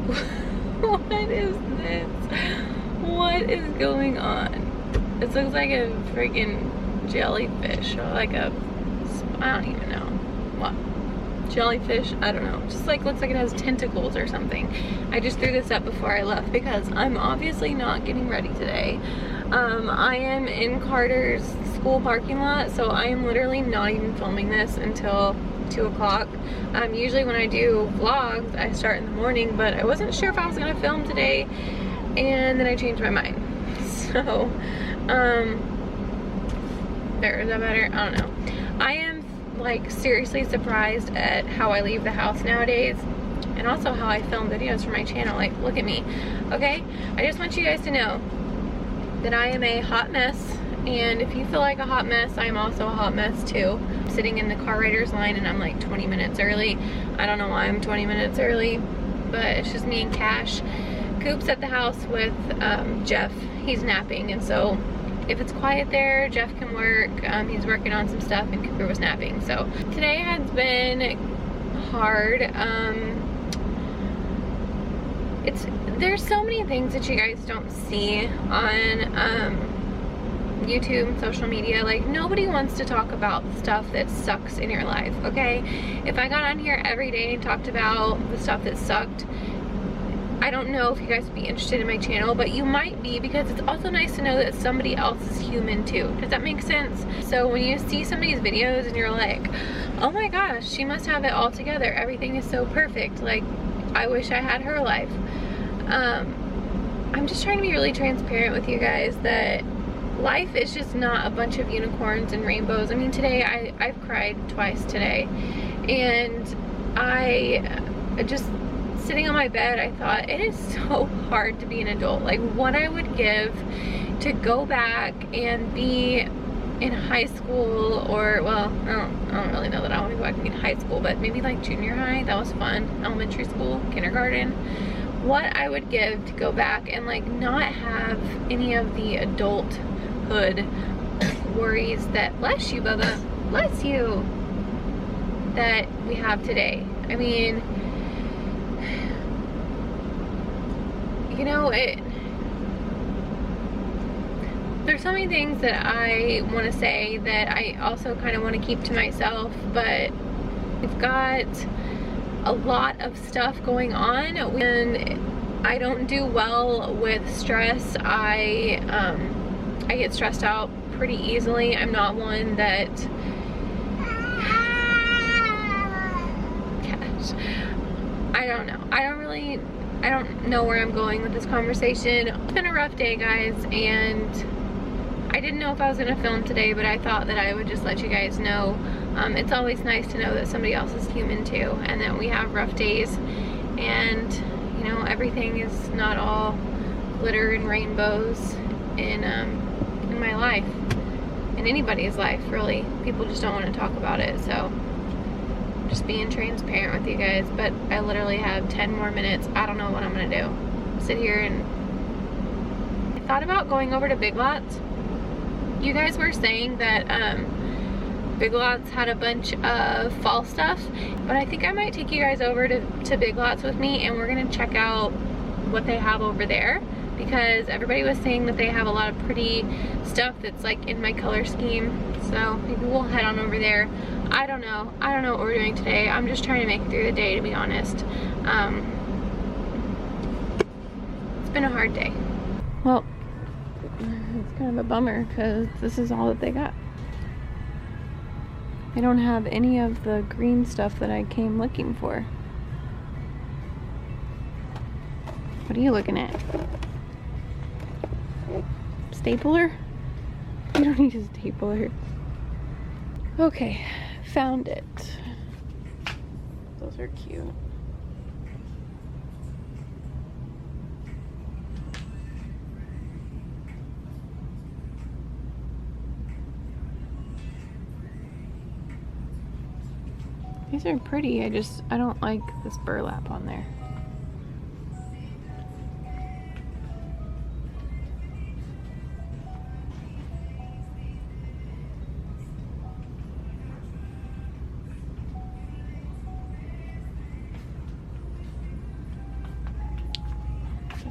What is this? What is going on? This looks like a freaking jellyfish, or like a, I don't even know what. Jellyfish, I don't know. Just like looks like it has tentacles or something. I just threw this up before I left because I'm obviously not getting ready today. I am in Carter's school parking lot, so I am literally not even filming this until 2 o'clock. Usually when I do vlogs, I start in the morning, but I wasn't sure if I was gonna film today, and then I changed my mind. So, there, is that better? I don't know. I am like seriously surprised at how I leave the house nowadays, and also how I film videos for my channel. Like, look at me, okay? I just want you guys to know that I am a hot mess, and if you feel like a hot mess, I am also a hot mess too. I'm sitting in the car riders line and I'm like 20 minutes early. I don't know why I'm 20 minutes early, but it's just me and Cash. Coop's at the house with Jeff. He's napping, and so if it's quiet there, Jeff can work. He's working on some stuff, and Cooper was napping. So today has been hard. There's so many things that you guys don't see on YouTube and social media. Like, nobody wants to talk about stuff that sucks in your life, okay? If I got on here every day and talked about the stuff that sucked, I don't know if you guys would be interested in my channel, but you might be, because it's also nice to know that somebody else is human too. Does that make sense? So when you see somebody's videos and you're like, oh my gosh, she must have it all together, everything is so perfect, like, I wish I had her life. I'm just trying to be really transparent with you guys that life is just not a bunch of unicorns and rainbows. I mean, today I've cried twice today, and I just sitting on my bed, I thought, it is so hard to be an adult. Like, what I would give to go back and be in high school, or, well, I don't really know that I want to go back and be in high school, but maybe like junior high. That was fun. Elementary school, kindergarten. What I would give to go back and like not have any of the adulthood worries that, bless you, Bubba, bless you, that we have today. I mean, you know, there's so many things that I want to say that I also kind of want to keep to myself, but we've got a lot of stuff going on, and I don't do well with stress. I get stressed out pretty easily. I'm not one that, gosh, I don't know. I don't know where I'm going with this conversation. It's been a rough day, guys, and I didn't know if I was gonna film today, but I thought that I would just let you guys know. It's always nice to know that somebody else is human too, and that we have rough days, and you know, everything is not all glitter and rainbows in my life, in anybody's life, really. People just don't want to talk about it, so just being transparent with you guys. But I literally have 10 more minutes. I don't know what I'm gonna do. Sit here, and I thought about going over to Big Lots. You guys were saying that Big Lots had a bunch of fall stuff, but I think I might take you guys over to Big Lots with me, and we're gonna check out what they have over there, because everybody was saying that they have a lot of pretty stuff that's like in my color scheme. So maybe we'll head on over there. I don't know what we're doing today. I'm just trying to make it through the day, to be honest. It's been a hard day. Well, it's kind of a bummer, because this is all that they got. They don't have any of the green stuff that I came looking for. What are you looking at? Stapler? You don't need a stapler. Okay, found it. Those are cute. These are pretty, I don't like this burlap on there.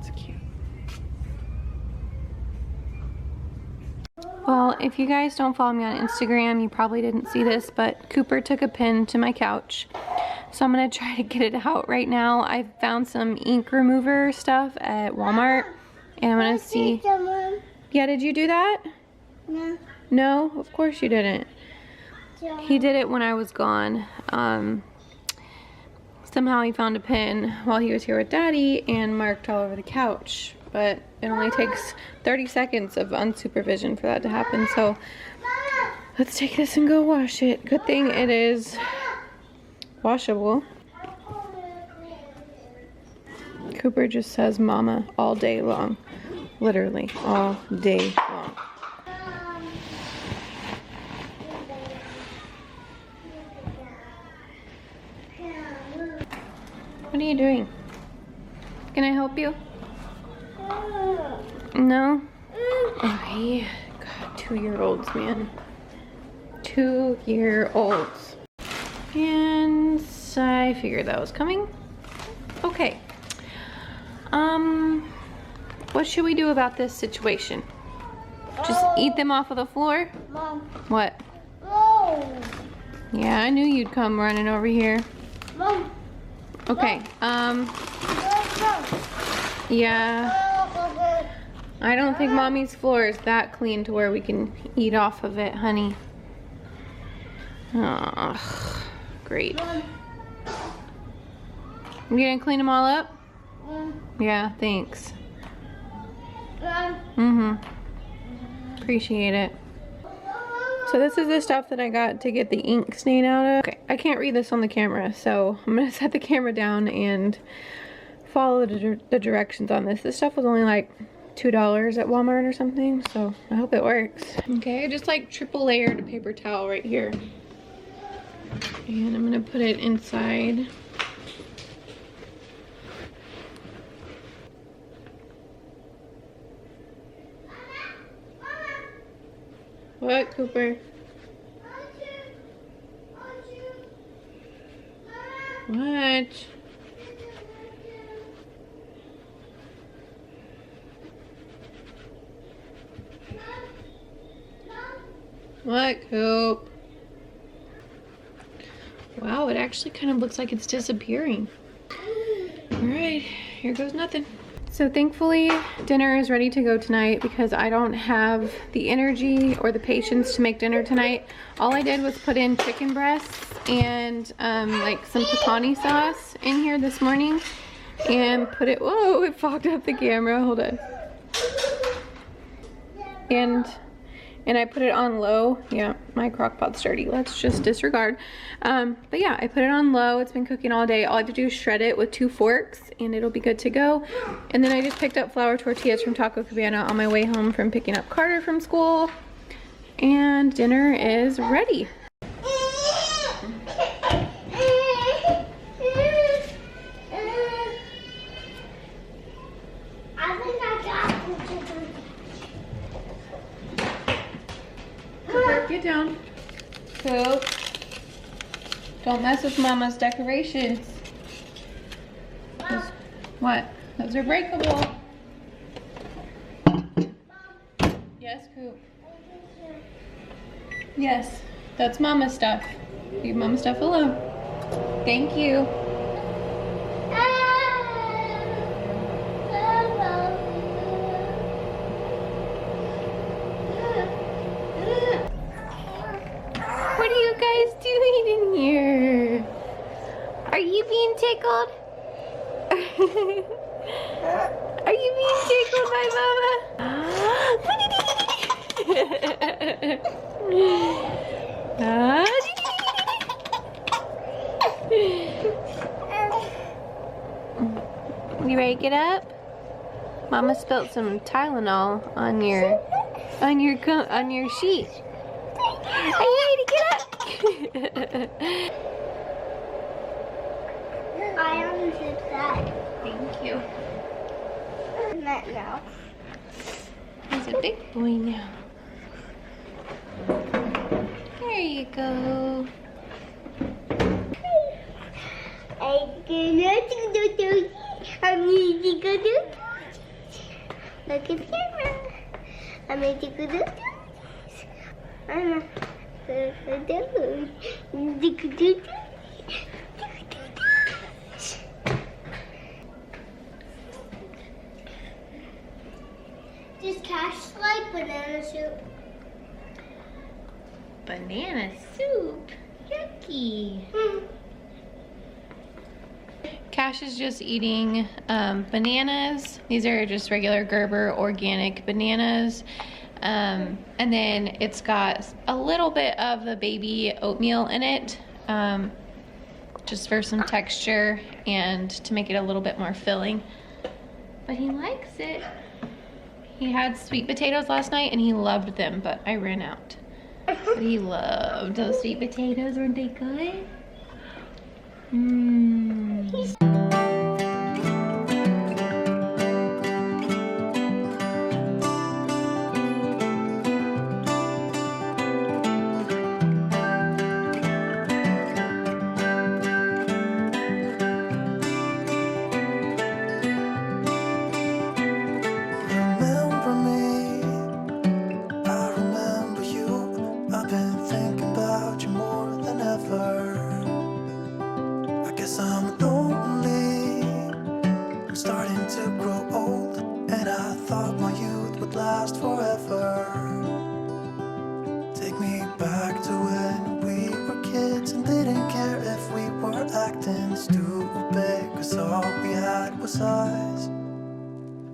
That's cute. Well, if you guys don't follow me on Instagram, you probably didn't see this, but Cooper took a pin to my couch. So I'm gonna try to get it out right now. I found some ink remover stuff at Walmart, and I'm gonna see. Yeah, did you do that? No. No, of course you didn't. He did it when I was gone. Somehow he found a pin while he was here with Daddy and marked all over the couch. But it only takes 30 seconds of unsupervision for that to happen. So let's take this and go wash it. Good thing it is washable. Cooper just says mama all day long. Literally all day long. What are you doing? Can I help you? No? Okay. God, 2-year-olds, man. 2-year-olds. And I figured that was coming. Okay. What should we do about this situation? Just eat them off of the floor? Mom. What? No. Yeah, I knew you'd come running over here. Mom. Okay, yeah, I don't think Mommy's floor is that clean to where we can eat off of it, honey. Oh, great. You gonna clean them all up? Yeah, thanks. Appreciate it. So this is the stuff that I got to get the ink stain out of. Okay, I can't read this on the camera, so I'm gonna set the camera down and follow the directions on this. This stuff was only like $2 at Walmart or something, so I hope it works. Okay, I just like triple layered a paper towel right here. And I'm gonna put it inside. What, Cooper? What? What, Coop? Wow, it actually kind of looks like it's disappearing. Alright, here goes nothing. So thankfully, dinner is ready to go tonight because I don't have the energy or the patience to make dinner tonight. All I did was put in chicken breasts and like some pepperoni sauce in here this morning and put it, whoa, it fogged up the camera, hold on. And I put it on low. Yeah, my crock pot's dirty. Let's just disregard. But yeah, I put it on low. It's been cooking all day. All I have to do is shred it with 2 forks and it'll be good to go. And then I just picked up flour tortillas from Taco Cabana on my way home from picking up Carter from school. And dinner is ready. Get down. Coop. Don't mess with Mama's decorations. What? Those are breakable. Yes, Coop. Yes, that's Mama's stuff. Leave Mama's stuff alone. Thank you. What are you guys doing in here? Are you being tickled? Are you being tickled by Mama? You ready to get up? Mama spilled some Tylenol on your sheet. Are you ready to get up? I understood that. Thank you. Not now. He's a big boy now. There you go. Look at camera. I'm a do. I'm a do. Does Cash like banana soup? Banana soup? Yucky. Cash is just eating bananas. These are just regular Gerber organic bananas. And then it's got a little bit of the baby oatmeal in it, just for some texture and to make it a little bit more filling. But he likes it. He had sweet potatoes last night and he loved them, but I ran out. But he loved those sweet potatoes. Weren't they good? Mmm.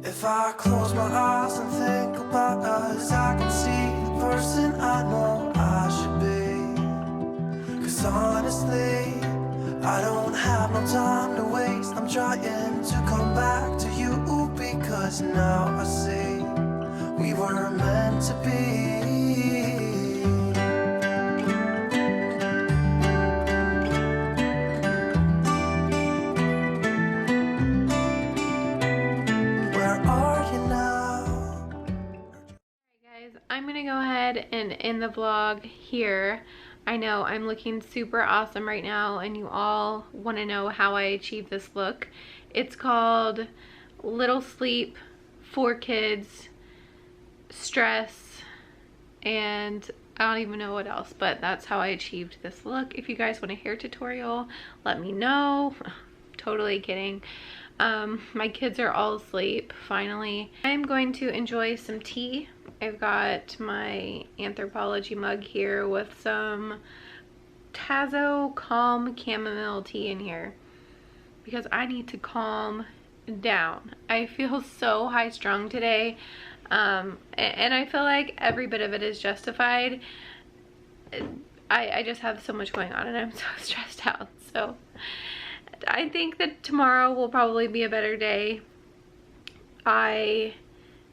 If I close my eyes and think about us, I can see the person I know I should be. 'Cause honestly, I don't have no time to waste. I'm trying to come back to you because now I see we were meant to be. I'm gonna go ahead and end the vlog here. I know I'm looking super awesome right now and you all want to know how I achieved this look. It's called Little Sleep, 4 Kids, Stress, and I don't even know what else, but that's how I achieved this look. If you guys want a hair tutorial, let me know. Totally kidding. My kids are all asleep finally. I'm going to enjoy some tea. I've got my Anthropology mug here with some Tazo Calm Chamomile tea in here because I need to calm down. I feel so high strung today, and I feel like every bit of it is justified. I just have so much going on and I'm so stressed out. So I think that tomorrow will probably be a better day.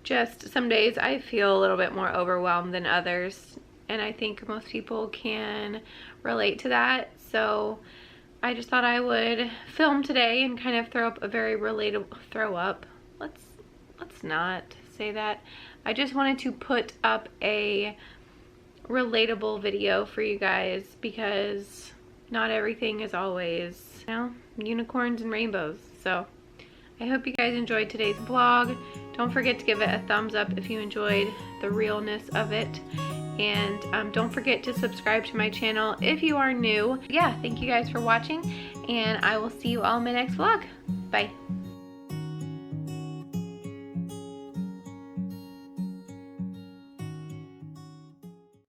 Some days I feel a little bit more overwhelmed than others, and I think most people can relate to that. So I just thought I would film today and kind of throw up a very relatable, let's not say that. I just wanted to put up a relatable video for you guys because not everything is always, you know, unicorns and rainbows. So I hope you guys enjoyed today's vlog. Don't forget to give it a thumbs up if you enjoyed the realness of it. And don't forget to subscribe to my channel if you are new. Yeah, thank you guys for watching, and I will see you all in my next vlog. Bye.